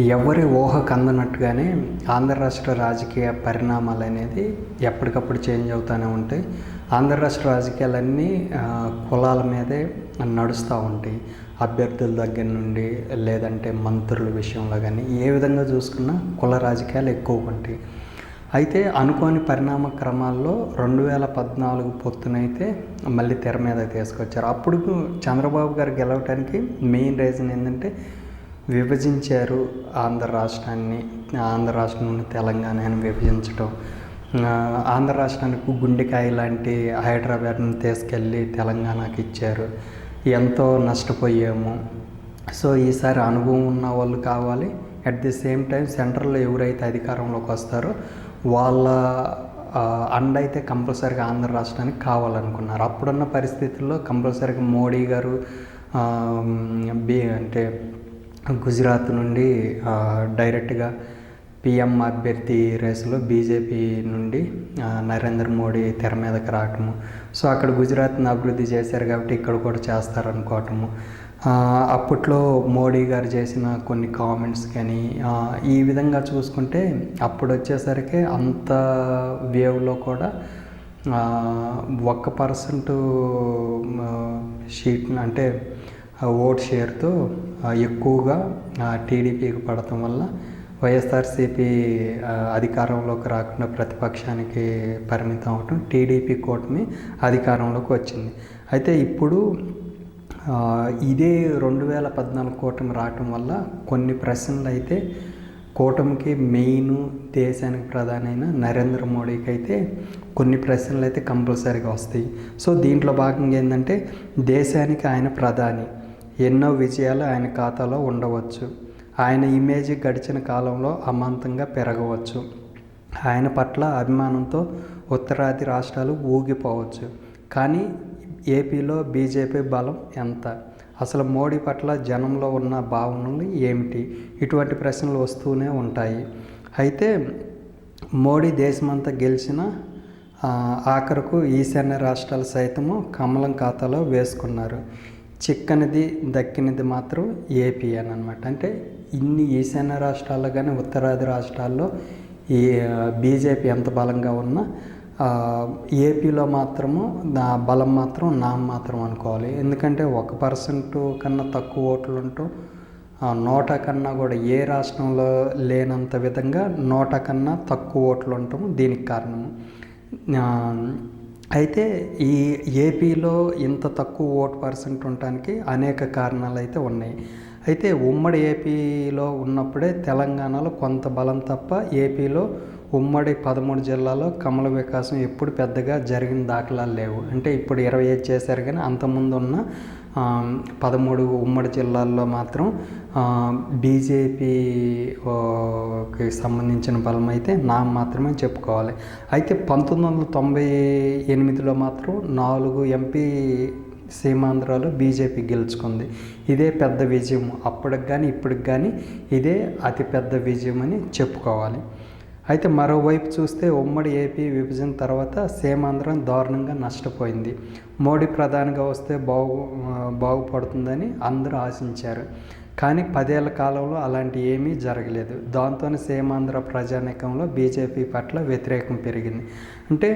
ఎవరి ఊహకు అందనట్టుగానే ఆంధ్ర రాష్ట్ర రాజకీయ పరిణామాలు అనేది ఎప్పటికప్పుడు చేంజ్ అవుతూనే ఉంటాయి. ఆంధ్ర రాష్ట్ర రాజకీయాలన్నీ కులాల మీదే నడుస్తూ ఉంటాయి. అభ్యర్థుల దగ్గర నుండి లేదంటే మంత్రుల విషయంలో కానీ ఏ విధంగా చూసుకున్నా కుల రాజకీయాలు ఎక్కువ ఉంటాయి. అయితే అనుకోని పరిణామ క్రమాల్లో 2014 పొత్తునైతే మళ్ళీ తెర మీద తీసుకొచ్చారు. అప్పుడు చంద్రబాబు గారు గెలవటానికి మెయిన్ రీజన్ ఏంటంటే విభజించారు ఆంధ్ర రాష్ట్రాన్ని. ఆంధ్ర రాష్ట్రం నుండి తెలంగాణని విభజించడం, ఆంధ్ర రాష్ట్రానికి గుండెకాయ లాంటి హైదరాబాద్ని తీసుకెళ్ళి తెలంగాణకి ఇచ్చారు. ఎంతో నష్టపోయాము. సో ఈసారి అనుభవం ఉన్న వాళ్ళు కావాలి. అట్ ది సేమ్ టైం సెంట్రల్లో ఎవరైతే అధికారంలోకి వస్తారో వాళ్ళ అండ అయితే కంపల్సరీగా ఆంధ్ర రాష్ట్రానికి కావాలనుకున్నారు. అప్పుడున్న పరిస్థితుల్లో కంపల్సరీగా మోడీ గారు అంటే గుజరాత్ నుండి డైరెక్ట్గా పిఎం అభ్యర్థి రేసులో బీజేపీ నుండి నరేంద్ర మోడీ తెర మీదకి రావటము. సో అక్కడ గుజరాత్ని అభివృద్ధి చేశారు కాబట్టి ఇక్కడ కూడా చేస్తారనుకోవటము. అప్పట్లో మోడీ గారు చేసిన కొన్ని కామెంట్స్ కానీ ఈ విధంగా చూసుకుంటే అప్పుడు వచ్చేసరికి అంత వేవ్లో కూడా 1% షీట్ అంటే ఓట్ షేర్తో ఎక్కువగా టీడీపీకి పడటం వల్ల వైఎస్ఆర్సీపీ అధికారంలోకి రాకుండా ప్రతిపక్షానికి పరిమితం అవటం, టీడీపీ కూటమి అధికారంలోకి వచ్చింది. అయితే ఇప్పుడు ఇదే 2014 కూటమి రావటం వల్ల కొన్ని ప్రశ్నలు అయితే కూటమికి మెయిన్ దేశానికి ప్రధాని అయిన నరేంద్ర మోడీకి అయితే కొన్ని ప్రశ్నలు అయితే కంపల్సరీగా వస్తాయి. సో దీంట్లో భాగంగా ఏంటంటే దేశానికి ఆయన ప్రధాని, ఎన్నో విజయాలు ఆయన ఖాతాలో ఉండవచ్చు. ఆయన ఇమేజ్ గడిచిన కాలంలో అమాంతంగా పెరగవచ్చు. ఆయన పట్ల అభిమానంతో ఉత్తరాది రాష్ట్రాలు ఊగిపోవచ్చు. కానీ ఏపీలో బీజేపీ బలం ఎంత? అసలు మోడీ పట్ల జనంలో ఉన్న భావనలు ఏమిటి? ఇటువంటి ప్రశ్నలు వస్తూనే ఉంటాయి. అయితే మోడీ దేశమంతా గెలిచిన ఆఖరకు ఈశాన్య రాష్ట్రాలు సైతము కమలం ఖాతాలో వేసుకున్నారు. చిక్కనిది దక్కినది మాత్రం ఏపీ అని అనమాట. అంటే ఇన్ని ఈశాన్య రాష్ట్రాల్లో కానీ ఉత్తరాది రాష్ట్రాల్లో ఈ బీజేపీ ఎంత బలంగా ఉన్నా ఏపీలో మాత్రము బలం మాత్రం మాత్రం అనుకోవాలి. ఎందుకంటే 1% కన్నా తక్కువ ఓట్లు ఉంటూ 100 కన్నా కూడా ఏ రాష్ట్రంలో లేనంత విధంగా 100 కన్నా తక్కువ ఓట్లు ఉండటం దీనికి కారణము. అయితే ఈ ఏపీలో ఇంత తక్కువ ఓటు పర్సెంట్ ఉండటానికి అనేక కారణాలు అయితే ఉన్నాయి. అయితే ఉమ్మడి ఏపీలో ఉన్నప్పుడే తెలంగాణలో కొంత బలం తప్ప ఏపీలో ఉమ్మడి 13 జిల్లాలో కమల వికాసం ఎప్పుడు పెద్దగా జరిగిన దాఖలాలు లేవు. అంటే ఇప్పుడు 25 చేశారు కానీ అంతకుముందు ఉన్న 13 ఉమ్మడి జిల్లాల్లో మాత్రం బీజేపీకి సంబంధించిన బలం అయితే మాత్రమే చెప్పుకోవాలి. అయితే 1998లో మాత్రం 4 ఎంపీ సీమాంధ్రాలు బీజేపీ గెలుచుకుంది. ఇదే పెద్ద విజయం. అప్పటికి కానీ ఇప్పటికి కానీ ఇదే అతిపెద్ద విజయం అని చెప్పుకోవాలి. అయితే మరోవైపు చూస్తే ఉమ్మడి ఏపీ విభజన తర్వాత సీమాంధ్రం దారుణంగా నష్టపోయింది. మోడీ ప్రధానిగా వస్తే బాగుపడుతుందని అందరూ ఆశించారు. కానీ 10 ఏళ్ల కాలంలో అలాంటి ఏమీ జరగలేదు. దాంతోనే సీమాంధ్ర ప్రజానీకంలో బీజేపీ పట్ల వ్యతిరేకం పెరిగింది. అంటే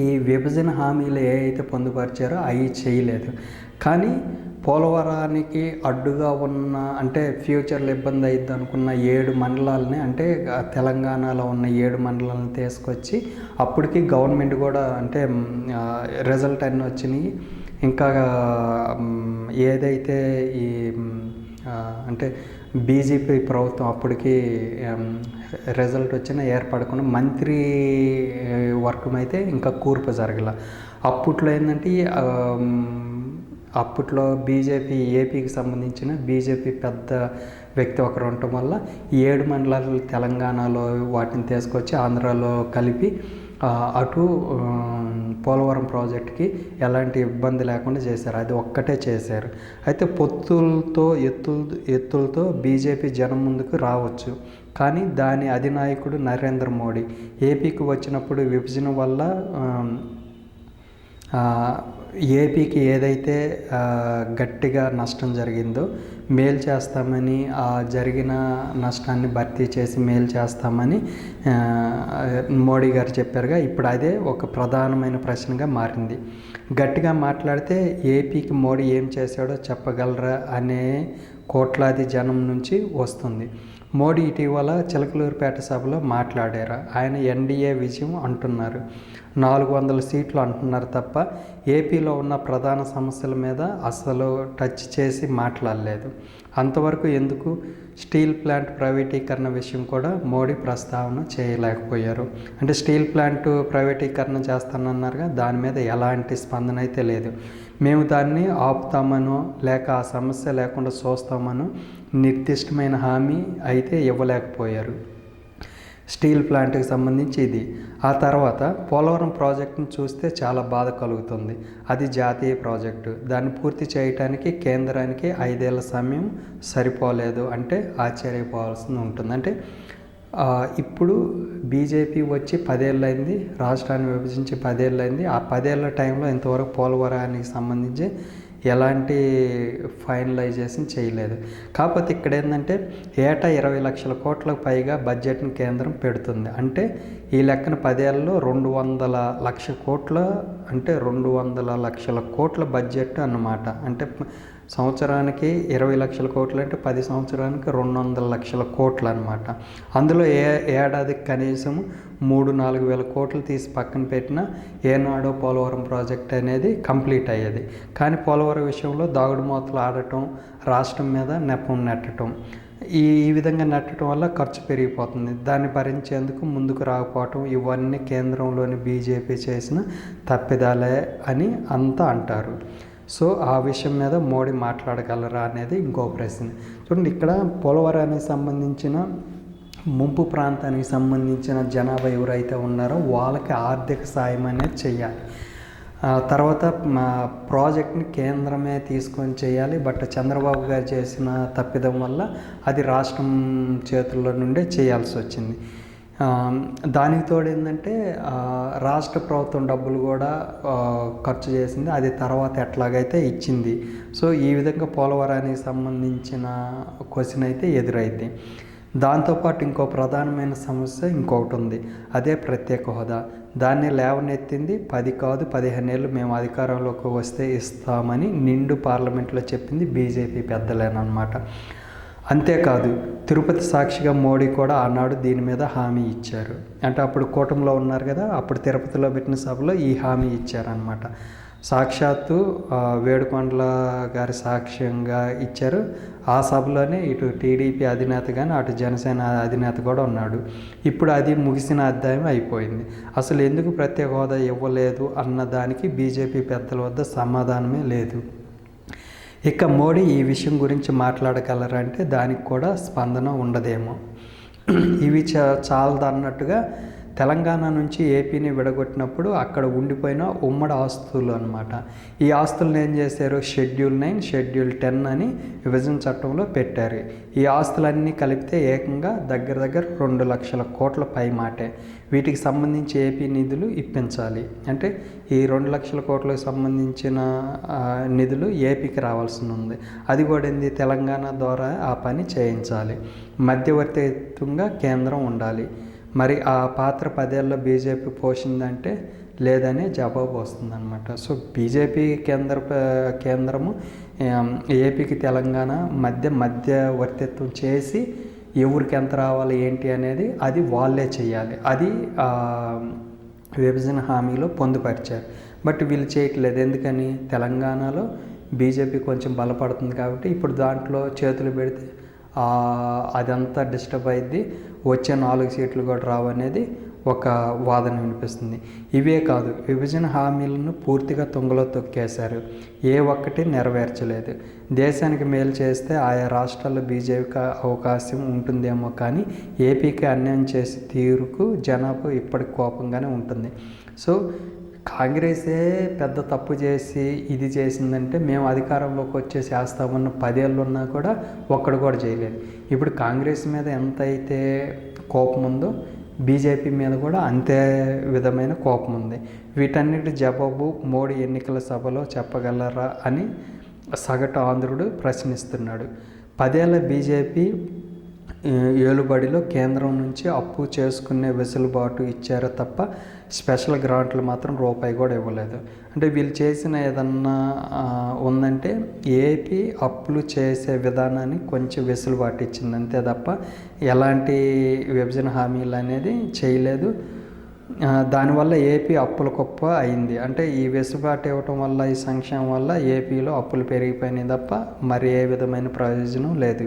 ఈ విభజన హామీలు ఏ అయితే పొందుపరిచారో అవి చేయలేదు. కానీ పోలవరానికి అడ్డుగా ఉన్న అంటే ఫ్యూచర్లో ఇబ్బంది అయ్యిద్ది అనుకున్న 7 మండలాలని అంటే తెలంగాణలో ఉన్న 7 మండలాలను తీసుకొచ్చి అప్పటికి గవర్నమెంట్ కూడా అంటే రిజల్ట్ అన్నీ వచ్చినాయి. ఇంకా ఏదైతే ఈ అంటే బీజేపీ ప్రభుత్వం అప్పటికి రిజల్ట్ వచ్చినా ఏర్పడకుండా మంత్రి వర్గం అయితే ఇంకా కూర్పు జరగల. అప్పట్లో ఏంటంటే అప్పట్లో బీజేపీ ఏపీకి సంబంధించిన బీజేపీ పెద్ద వ్యక్తి ఒకరు ఉండటం వల్ల 7 మండలాలు తెలంగాణలో వాటిని తీసుకొచ్చి ఆంధ్రాలో కలిపి అటు పోలవరం ప్రాజెక్టుకి ఎలాంటి ఇబ్బంది లేకుండా చేశారు. అది ఒక్కటే చేశారు. అయితే పొత్తులతో ఎత్తులతో బీజేపీ జనం ముందుకు రావచ్చు. కానీ దాని అధినాయకుడు నరేంద్ర మోడీ ఏపీకి వచ్చినప్పుడు విభజన వల్ల ఏపీకి ఏదైతే గట్టిగా నష్టం జరిగిందో మేలు చేస్తామని, ఆ జరిగిన నష్టాన్ని భర్తీ చేసి మేలు చేస్తామని మోడీ గారు చెప్పారుగా. ఇప్పుడు అదే ఒక ప్రధానమైన ప్రశ్నగా మారింది. గట్టిగా మాట్లాడితే ఏపీకి మోడీ ఏం చేశాడో చెప్పగలరా అనే కోట్లాది జనం నుంచి వస్తుంది. మోడీ ఇటీవల చిలకలూరిపేట సభలో మాట్లాడారు. ఆయన ఎన్డీఏ విజయం అంటున్నారు, 400 సీట్లు అంటున్నారు తప్ప ఏపీలో ఉన్న ప్రధాన సమస్యల మీద అసలు టచ్ చేసి మాట్లాడలేదు. అంతవరకు ఎందుకు? స్టీల్ ప్లాంట్ ప్రైవేటీకరణ విషయం కూడా మోడీ ప్రస్తావన చేయలేకపోయారు. అంటే స్టీల్ ప్లాంట్ ప్రైవేటీకరణ చేస్తానన్నారుగా, దాని మీద ఎలాంటి స్పందన అయితే లేదు. మేము దాన్ని ఆపుతామనో లేక ఆ సమస్య లేకుండా చూస్తామనో నిర్దిష్టమైన హామీ అయితే ఇవ్వలేకపోయారు. స్టీల్ ప్లాంట్కి సంబంధించి ఇది. ఆ తర్వాత పోలవరం ప్రాజెక్టును చూస్తే చాలా బాధ కలుగుతుంది. అది జాతీయ ప్రాజెక్టు. దాన్ని పూర్తి చేయడానికి కేంద్రానికి 5 ఏళ్ల సమయం సరిపోలేదు అంటే ఆశ్చర్యపోవాల్సి ఉంటుంది. అంటే ఇప్పుడు బీజేపీ వచ్చి 10 ఏళ్ళు అయింది, రాష్ట్రాన్ని విభజించి 10 ఏళ్ళు అయింది. ఆ 10 ఏళ్ల టైంలో ఇంతవరకు పోలవరానికి సంబంధించి ఎలాంటి ఫైనలైజేషన్ చేయలేదు. కాకపోతే ఇక్కడ ఏంటంటే ఏటా 20 లక్షల కోట్లకు పైగా బడ్జెట్ని కేంద్రం పెడుతుంది. అంటే ఈ లెక్కన 10 ఏళ్ళలో 200 లక్షల కోట్ల, అంటే 200 లక్షల కోట్ల బడ్జెట్ అన్నమాట. అంటే సంవత్సరానికి 20 లక్షల కోట్లు అంటే 10 సంవత్సరానికి 200 లక్షల కోట్లు అనమాట. అందులో ఏడాదికి కనీసం 3-4 వేల కోట్లు తీసి పక్కన పెట్టినా ఏనాడో పోలవరం ప్రాజెక్ట్ అనేది కంప్లీట్ అయ్యేది. కానీ పోలవరం విషయంలో దాగుడు మూతలు ఆడటం, రాష్ట్రం మీద నెపం నెట్టడం, ఈ విధంగా నెట్టడం వల్ల ఖర్చు పెరిగిపోతుంది. దాన్ని భరించేందుకు ముందుకు రాకపోవటం, ఇవన్నీ కేంద్రంలోని బీజేపీ చేసిన తప్పిదాలే అని అంతా అంటారు. సో ఆ విషయం మీద మోడీ మాట్లాడగలరా అనేది ఇంకో ప్రశ్న. చూడండి, ఇక్కడ పోలవరానికి సంబంధించిన ముంపు ప్రాంతానికి సంబంధించిన జనాభా ఎవరైతే ఉన్నారో వాళ్ళకి ఆర్థిక సాయం అనేది చేయాలి. తర్వాత ప్రాజెక్ట్ని కేంద్రమే తీసుకొని చేయాలి. బట్ చంద్రబాబు గారు చేసిన తప్పిదం వల్ల అది రాష్ట్రం చేతుల్లో నుండే చేయాల్సి వచ్చింది. దానికి తోడు ఏంటంటే రాష్ట్ర ప్రభుత్వం డబ్బులు కూడా ఖర్చు చేసింది, అది తర్వాత ఎట్లాగైతే ఇచ్చింది. సో ఈ విధంగా పోలవరానికి సంబంధించిన క్వశ్చన్ అయితే ఎదురైంది. దాంతోపాటు ఇంకో ప్రధానమైన సమస్య ఇంకొకటి ఉంది, అదే ప్రత్యేక హోదా. దాన్ని లేవనెత్తింది 10 కాదు 15 ఏళ్ళు మేము అధికారంలోకి వస్తే ఇస్తామని నిండు పార్లమెంట్లో చెప్పింది బీజేపీ పెద్దలేనమాట. అంతేకాదు తిరుపతి సాక్షిగా మోడీ కూడా ఆనాడు దీని మీద హామీ ఇచ్చారు. అంటే అప్పుడు కూటమిలో ఉన్నారు కదా, అప్పుడు తిరుపతిలో పెట్టిన సభలో ఈ హామీ ఇచ్చారనమాట. సాక్షాత్తు వేడుకొండల గారి సాక్ష్యంగా ఇచ్చారు. ఆ సభలోనే ఇటు టీడీపీ అధినేత కానీ అటు జనసేన అధినేత కూడా ఉన్నాడు. ఇప్పుడు అది ముగిసిన అధ్యాయం అయిపోయింది. అసలు ఎందుకు ప్రత్యేక హోదా ఇవ్వలేదు అన్న దానికి బీజేపీ పెద్దల వద్ద సమాధానమే లేదు. ఇక మోడీ ఈ విషయం గురించి మాట్లాడగలరంటే దానికి కూడా స్పందన ఉండదేమో. ఇవి చాలదన్నట్టుగా తెలంగాణ నుంచి ఏపీని విడగొట్టినప్పుడు అక్కడ ఉండిపోయిన ఉమ్మడి ఆస్తులు అనమాట. ఈ ఆస్తులను ఏం చేశారు, షెడ్యూల్ 9, షెడ్యూల్ 10 అని విభజన చట్టంలో పెట్టారు. ఈ ఆస్తులన్నీ కలిపితే ఏకంగా దగ్గర 2 లక్షల కోట్ల పై మాటే. వీటికి సంబంధించి ఏపీ నిధులు ఇప్పించాలి. అంటే ఈ 2 లక్షల కోట్లకు సంబంధించిన నిధులు ఏపీకి రావాల్సి ఉంది. అది కూడా ఏంది, తెలంగాణ ద్వారా ఆ పని చేయించాలి. మధ్యవర్తిత్వంగా కేంద్రం ఉండాలి. మరి ఆ పాత్ర 10 ఏళ్ళలో బీజేపీ పోషిందంటే లేదనే జవాబు వస్తుందన్నమాట. సో బీజేపీ కేంద్రము ఏపీకి తెలంగాణ మధ్యవర్తిత్వం చేసి ఎవరికి ఎంత రావాలి ఏంటి అనేది అది వాళ్ళే చేయాలి. అది విభజన హామీలో పొందుపరిచారు. బట్ వీళ్ళు చేయట్లేదు. ఎందుకని, తెలంగాణలో బీజేపీ కొంచెం బలపడుతుంది కాబట్టి ఇప్పుడు దాంట్లో చేతులు పెడితే అదంతా డిస్టర్బ్ అయింది, వచ్చే 4 సీట్లు కూడా రావనేది ఒక వాదన వినిపిస్తుంది. ఇవే కాదు, విభజన హామీలను పూర్తిగా తుంగలో తొక్కేశారు. ఏ ఒక్కటి నెరవేర్చలేదు. దేశానికి మేలు చేస్తే ఆయా రాష్ట్రాల్లో బీజేపీకి అవకాశం ఉంటుందేమో, కానీ ఏపీకి అన్యాయం చేసే తీరుకు జనాభా ఇప్పటికి కోపంగానే ఉంటుంది. సో కాంగ్రెసే పెద్ద తప్పు చేసి ఇది చేసిందంటే మేము అధికారంలోకి వచ్చేసి చేస్తామన్న 10 ఏళ్ళు ఉన్నా కూడా ఒక్కడు కూడా చేయలేదు. ఇప్పుడు కాంగ్రెస్ మీద ఎంత అయితే కోపం ఉందో బీజేపీ మీద కూడా అంతే విధమైన కోపం ఉంది. వీటన్నిటి జవాబు మోడీ ఎన్నికల సభలో చెప్పగలరా అని సగటు ఆంధ్రుడు ప్రశ్నిస్తున్నాడు. 10 ఏళ్ల బీజేపీ ఏలుబడిలో కేంద్రం నుంచి అప్పు చేసుకునే వెసులుబాటు ఇచ్చారో తప్ప స్పెషల్ గ్రాంట్లు మాత్రం రూపాయి కూడా ఇవ్వలేదు. అంటే వీళ్ళు చేసిన ఏదన్నా ఉందంటే ఏపీ అప్పులు చేసే విధానాన్ని కొంచెం వెసులుబాటు ఇచ్చింది అంతే తప్ప ఎలాంటి విభజన హామీలు అనేది చేయలేదు. దానివల్ల ఏపీ అప్పుల కుప్ప అయింది. అంటే ఈ వెసులుబాటు ఇవ్వటం వల్ల, ఈ సంక్షేమం వల్ల ఏపీలో అప్పులు పెరిగిపోయినాయి తప్ప మరి ఏ విధమైన ప్రయోజనం లేదు.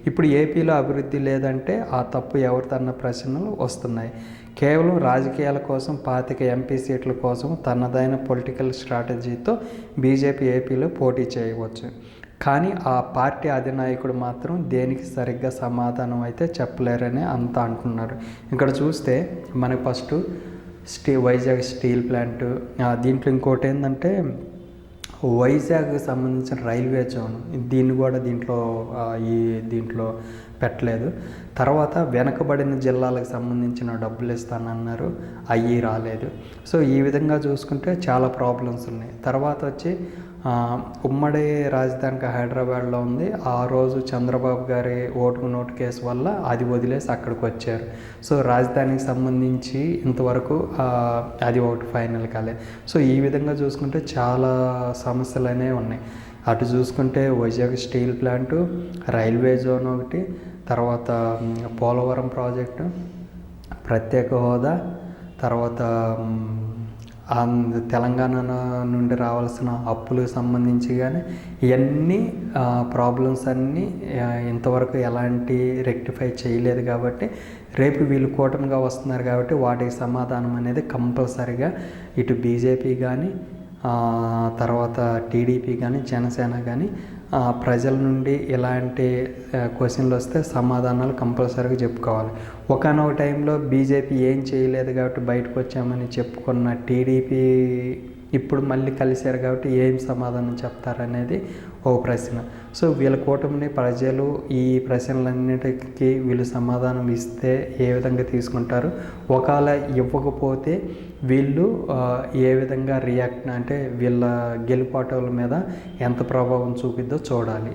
ఇప్పుడు ఏపీలో అభివృద్ధి లేదంటే ఆ తప్పు ఎవరిదన్న ప్రశ్నలు వస్తున్నాయి. కేవలం రాజకీయాల కోసం 25 ఎంపీ సీట్ల కోసం తనదైన పొలిటికల్ స్ట్రాటజీతో బీజేపీ ఏపీలో పోటీ చేయవచ్చు. కానీ ఆ పార్టీ అధినాయకుడు మాత్రం దేనికి సరిగ్గా సమాధానం అయితే చెప్పలేరని అంతా అంటున్నారు. ఇక్కడ చూస్తే మనకు ఫస్ట్ వైజాగ్ స్టీల్ ప్లాంట్, దీంట్లో ఇంకోటి ఏంటంటే వైజాగ్కి సంబంధించిన రైల్వే జోన్, దీన్ని కూడా దీంట్లో పెట్టలేదు. తర్వాత వెనకబడిన జిల్లాలకు సంబంధించిన డబ్బులు ఇస్తానన్నారు, అవి రాలేదు. సో ఈ విధంగా చూసుకుంటే చాలా ప్రాబ్లమ్స్ ఉన్నాయి. తర్వాత వచ్చి ఉమ్మడి రాజధానికి హైదరాబాద్లో ఉంది. ఆ రోజు చంద్రబాబు గారి ఓటుకు నోటు కేసు వల్ల అది వదిలేసి అక్కడికి వచ్చారు. సో రాజధానికి సంబంధించి ఇంతవరకు అది ఒకటి ఫైనల్ కాలేదు. సో ఈ విధంగా చూసుకుంటే చాలా సమస్యలు అనేవి ఉన్నాయి. అటు చూసుకుంటే Vizag steel plant, railway zone ఒకటి, తర్వాత పోలవరం ప్రాజెక్టు, ప్రత్యేక హోదా, తర్వాత తెలంగాణ నుండి రావాల్సిన అప్పులకు సంబంధించి కానీ ఇవన్నీ ప్రాబ్లమ్స్ అన్నీ ఇంతవరకు ఎలాంటి రెక్టిఫై చేయలేదు. కాబట్టి రేపు వీళ్ళు కూటమిగా వస్తున్నారు కాబట్టి వాటికి సమాధానం అనేది కంపల్సరిగా ఇటు బీజేపీ కానీ తర్వాత టీడీపీ కానీ జనసేన కానీ ప్రజల నుండి ఎలాంటి క్వశ్చన్లు వస్తే సమాధానాలు కంపల్సరీగా చెప్పుకోవాలి. ఒకనొక టైంలో బీజేపీ ఏం చేయలేదు కాబట్టి బయటకు వచ్చామని చెప్పుకున్న టీడీపీ ఇప్పుడు మళ్ళీ కలిశారు కాబట్టి ఏం సమాధానం చెప్తారనేది ఓ ప్రశ్న. సో వీళ్ళ కూటమిని ప్రజలు ఈ ప్రశ్నలన్నిటికీ వీళ్ళు సమాధానం ఇస్తే ఏ విధంగా తీసుకుంటారు, ఒకవేళ ఇవ్వకపోతే వీళ్ళు ఏ విధంగా రియాక్ట్, అంటే వీళ్ళ గెలుపాటల మీద ఎంత ప్రభావం చూపిద్దో చూడాలి.